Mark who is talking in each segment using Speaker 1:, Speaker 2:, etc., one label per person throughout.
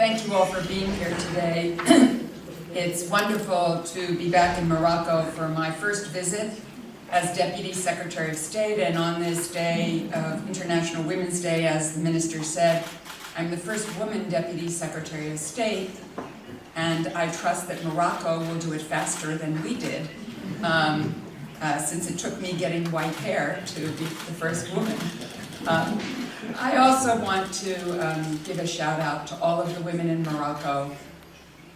Speaker 1: thank you all for being here today. It's wonderful to be back in Morocco for my first visit as Deputy Secretary of State, and on this day of International Women's Day, as the Minister said, I'm the first woman Deputy Secretary of State, and I trust that Morocco will do it faster than we did, since it took me getting white hair to be the first woman. I also want to give a shout out to all of the women in Morocco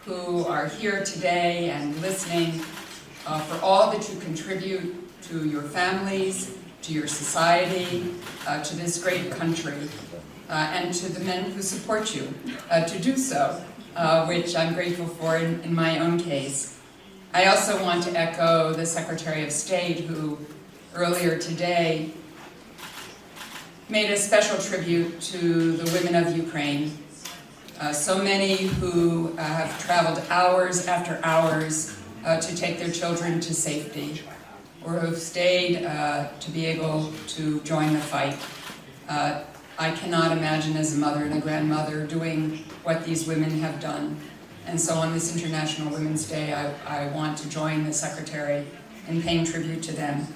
Speaker 1: who are here today and listening, for all that you contribute to your families, to your society, to this great country, and to the men who support you to do so, which I'm grateful for in my own case. I also want to echo the Secretary of State, who earlier today made a special tribute to the women of Ukraine. So many who have traveled hours after hours to take their children to safety, or who have stayed to be able to join the fight. I cannot imagine as a mother and a grandmother doing what these women have done. And so on this International Women's Day, I want to join the Secretary in paying tribute to them.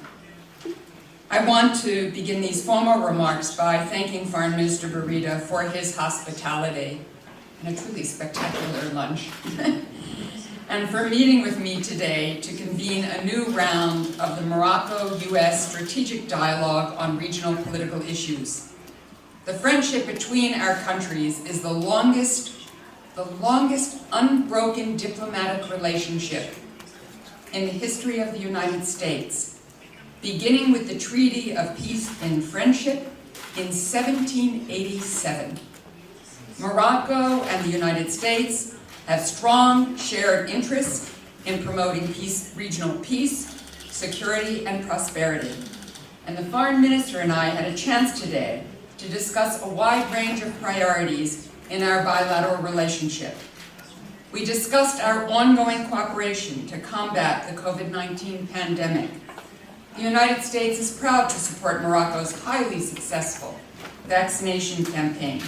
Speaker 1: I want to begin these formal remarks by thanking Foreign Minister Barida for his hospitality and a truly spectacular lunch, and for meeting with me today to convene a new round of the Morocco-US Strategic Dialogue on Regional Political Issues. The friendship between our countries is the longest unbroken diplomatic relationship in the history of the United States, beginning with the Treaty of Peace and Friendship in 1787. Morocco and the United States have strong shared interests in promoting regional peace, security, and prosperity. And the Foreign Minister and I had a chance today to discuss a wide range of priorities in our bilateral relationship. We discussed our ongoing cooperation to combat the COVID-19 pandemic. The United States is proud to support Morocco's highly successful vaccination campaign.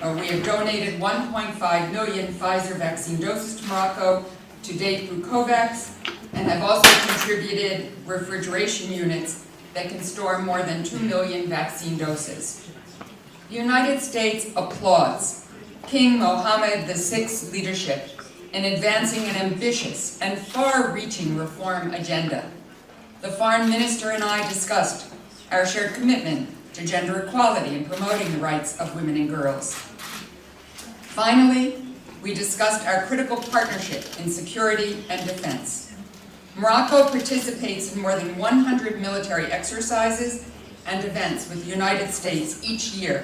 Speaker 1: We have donated 1.5 million Pfizer vaccine doses to Morocco to date through COVAX, and have also contributed refrigeration units that can store more than 2 million vaccine doses. The United States applauds King Mohammed VI's leadership in advancing an ambitious and far-reaching reform agenda. The Foreign Minister and I discussed our shared commitment to gender equality and promoting the rights of women and girls. Finally, we discussed our critical partnership in security and defense. Morocco participates in more than 100 military exercises and events with the United States each year.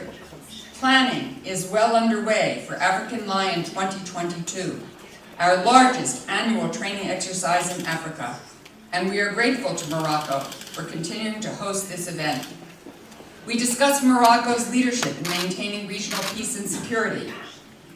Speaker 1: Planning is well underway for African Lion 2022, our largest annual training exercise in Africa, and we are grateful to Morocco for continuing to host this event. We discussed Morocco's leadership in maintaining regional peace and security.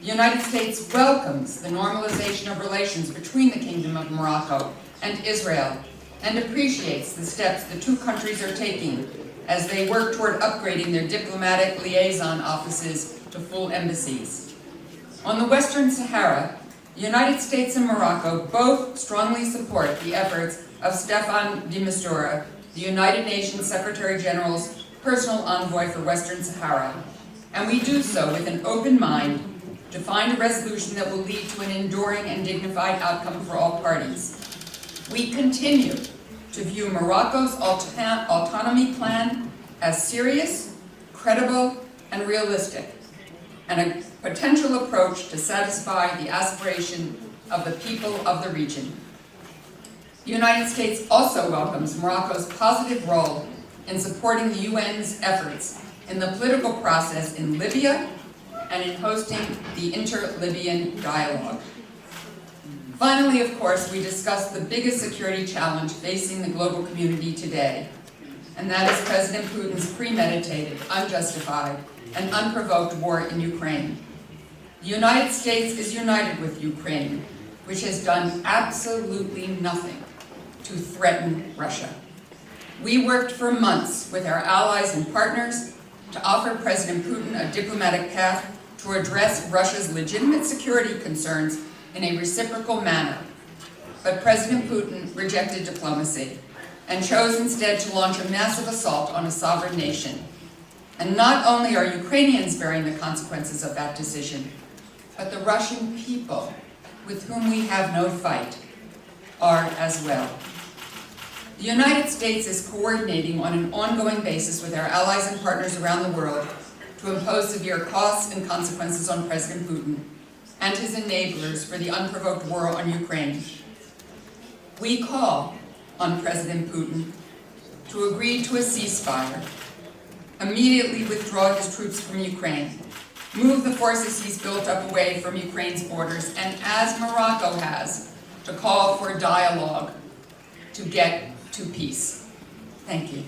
Speaker 1: The United States welcomes the normalization of relations between the Kingdom of Morocco and Israel, and appreciates the steps the two countries are taking as they work toward upgrading their diplomatic liaison offices to full embassies. On the Western Sahara, the United States and Morocco both strongly support the efforts of Staffan de Mistura, the United Nations Secretary General's personal envoy for Western Sahara, and we do so with an open mind to find a resolution that will lead to an enduring and dignified outcome for all parties. We continue to view Morocco's autonomy plan as serious, credible, and realistic, and a potential approach to satisfy the aspiration of the people of the region. The United States also welcomes Morocco's positive role in supporting the UN's efforts in the political process in Libya and in hosting the inter-Libyan dialogue. Finally, of course, we discussed the biggest security challenge facing the global community today, and that is President Putin's premeditated, unjustified, and unprovoked war in Ukraine. The United States is united with Ukraine, which has done absolutely nothing to threaten Russia. We worked for months with our allies and partners to offer President Putin a diplomatic path to address Russia's legitimate security concerns in a reciprocal manner. But President Putin rejected diplomacy and chose instead to launch a massive assault on a sovereign nation. And not only are Ukrainians bearing the consequences of that decision, but the Russian people, with whom we have no fight, are as well. The United States is coordinating on an ongoing basis with our allies and partners around the world to impose severe costs and consequences on President Putin and his enablers for the unprovoked war on Ukraine. We call on President Putin to agree to a ceasefire, immediately withdraw his troops from Ukraine, move the forces he's built up away from Ukraine's borders, and as Morocco has, to call for dialogue to get to peace. Thank you.